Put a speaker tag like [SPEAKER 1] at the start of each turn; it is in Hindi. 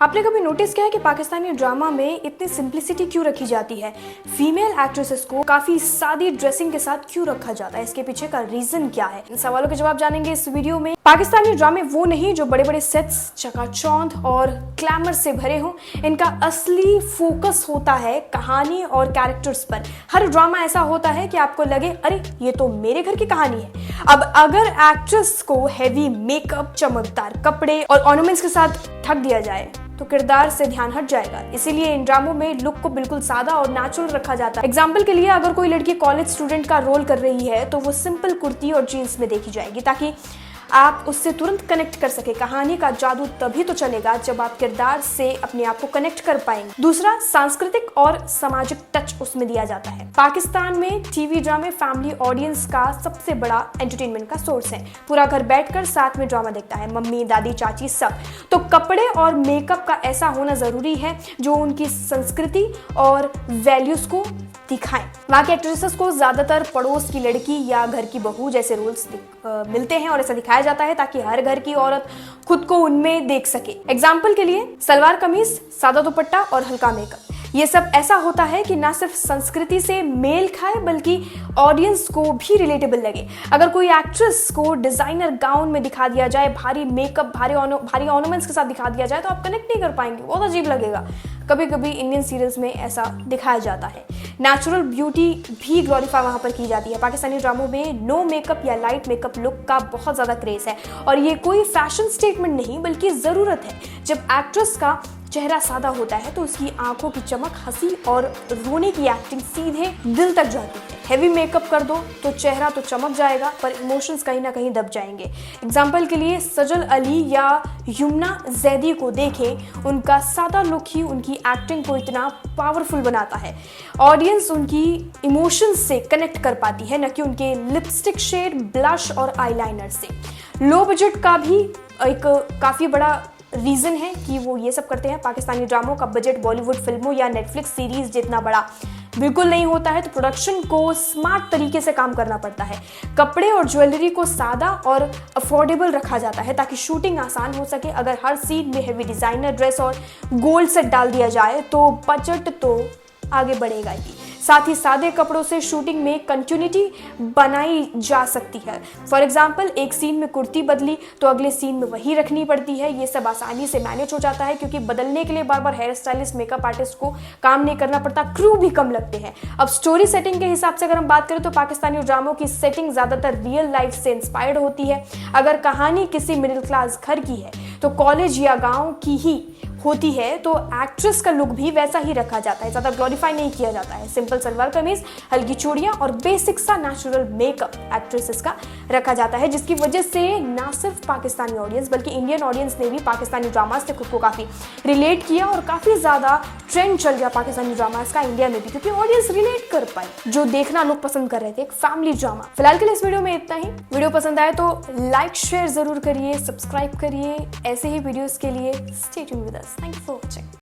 [SPEAKER 1] आपने कभी नोटिस किया है कि पाकिस्तानी ड्रामा में इतनी सिंप्लिसिटी क्यों रखी जाती है? फीमेल एक्ट्रेसेस को काफी सादी ड्रेसिंग के साथ क्यों रखा जाता है? इसके पीछे का रीजन क्या है? इन सवालों के जवाब जानेंगे इस वीडियो में। पाकिस्तानी ड्रामे वो नहीं जो बड़े बड़े सेट्स, चकाचौंध और ग्लैमर से भरे हों। इनका असली फोकस होता है कहानी और कैरेक्टर्स पर। हर ड्रामा ऐसा होता है कि आपको लगे अरे ये तो मेरे घर की कहानी है। अब अगर एक्ट्रेस को हैवी मेकअप, चमकदार कपड़े और ऑर्नामेंट्स के साथ ठग दिया जाए तो किरदार से ध्यान हट जाएगा। इसीलिए इन ड्रामों में लुक को बिल्कुल सादा और नेचुरल रखा जाता है। एग्जाम्पल के लिए अगर कोई लड़की कॉलेज स्टूडेंट का रोल कर रही है तो वो सिंपल कुर्ती और जीन्स में देखी जाएगी ताकि आप उससे तुरंत कनेक्ट कर सके। कहानी का जादू तभी तो चलेगा जब आप किरदार से अपने आप को कनेक्ट कर पाएंगे। दूसरा, सांस्कृतिक और सामाजिक टच उसमें दिया जाता है। पाकिस्तान में टीवी ड्रामे फैमिली ऑडियंस का सबसे बड़ा एंटरटेनमेंट का सोर्स है। पूरा घर बैठकर साथ में ड्रामा देखता है, मम्मी, दादी, चाची सब। तो कपड़े और मेकअप का ऐसा होना जरूरी है जो उनकी संस्कृति और वैल्यूज को दिखाएं। वहाँ के एक्ट्रेसेस को ज्यादातर पड़ोस की लड़की या घर की बहू जैसे रोल्स मिलते हैं और ऐसा दिखाया जाता है ताकि हर घर की औरत खुद को उनमें देख सके। एग्जाम्पल के लिए सलवार कमीज, सादा दुपट्टा और हल्का मेकअप। ये सब ऐसा होता है कि ना सिर्फ संस्कृति से मेल खाए बल्कि ऑडियंस को भी रिलेटेबल लगे। अगर कोई एक्ट्रेस को डिजाइनर गाउन में दिखा दिया जाए, भारी मेकअप, भारी ऑर्नामेंट्स के साथ दिखा दिया जाए तो आप कनेक्ट नहीं कर पाएंगे, बहुत अजीब लगेगा। कभी कभी इंडियन सीरियल्स में ऐसा दिखाया जाता है। नेचुरल ब्यूटी भी ग्लोरीफाई वहां पर की जाती है। पाकिस्तानी ड्रामों में नो मेकअप या लाइट मेकअप लुक का बहुत ज्यादा क्रेज है और ये कोई फैशन स्टेटमेंट नहीं बल्कि जरूरत है। जब एक्ट्रेस का चेहरा सादा होता है तो उसकी आंखों की चमक, हंसी और रोने की एक्टिंग सीधे दिल तक जाती है। हेवी मेकअप कर दो तो चेहरा तो चमक जाएगा पर इमोशंस कहीं ना कहीं दब जाएंगे। एग्जाम्पल के लिए सजल अली या यमुना जैदी को देखें, उनका सादा लुक ही उनकी एक्टिंग को इतना पावरफुल बनाता है। ऑडियंस उनकी इमोशंस से कनेक्ट कर पाती है, न कि उनके लिपस्टिक शेड, ब्लश और आईलाइनर से। लो बजट का भी एक काफी बड़ा रीजन है कि वो ये सब करते हैं। पाकिस्तानी ड्रामों का बजट बॉलीवुड फिल्मों या नेटफ्लिक्स सीरीज जितना बड़ा बिल्कुल नहीं होता है, तो प्रोडक्शन को स्मार्ट तरीके से काम करना पड़ता है। कपड़े और ज्वेलरी को सादा और अफोर्डेबल रखा जाता है ताकि शूटिंग आसान हो सके। अगर हर सीन में हेवी डिजाइनर ड्रेस और गोल्ड सेट डाल दिया जाए तो बजट तो आगे बढ़ेगा ही। साथ ही सादे कपड़ों से शूटिंग में कंटिन्यूटी बनाई जा सकती है। फॉर एग्जाम्पल, एक सीन में कुर्ती बदली तो अगले सीन में वही रखनी पड़ती है। ये सब आसानी से मैनेज हो जाता है क्योंकि बदलने के लिए बार बार हेयर स्टाइलिस्ट, मेकअप आर्टिस्ट को काम नहीं करना पड़ता, क्रू भी कम लगते हैं। अब स्टोरी सेटिंग के हिसाब से अगर हम बात करें तो पाकिस्तानी ड्रामों की सेटिंग ज्यादातर रियल लाइफ से इंस्पायर्ड होती है। अगर कहानी किसी मिडिल क्लास घर की है तो कॉलेज या गाँव की ही होती है तो एक्ट्रेस का लुक भी वैसा ही रखा जाता है, ज्यादा ग्लोरीफाई नहीं किया जाता है। सिंपल सलवार कमीज, हल्की चूड़ियां और बेसिक सा नेचुरल मेकअप एक्ट्रेसेस का रखा जाता है, जिसकी वजह से ना सिर्फ पाकिस्तानी ऑडियंस बल्कि इंडियन ऑडियंस ने भी पाकिस्तानी ड्रामास से खुद को काफी रिलेट किया और काफी ज्यादा ट्रेंड चल गया पाकिस्तानी ड्रामास का इंडिया में भी, क्योंकि ऑडियंस रिलेट कर पाई जो देखना लोग पसंद कर रहे थे, एक फैमिली ड्रामा। फिलहाल के लिए इस वीडियो में इतना ही। वीडियो पसंद आए तो लाइक शेयर जरूर करिए, सब्सक्राइब करिए। ऐसे ही वीडियोस के लिए stay tuned with us. Thank you for watching.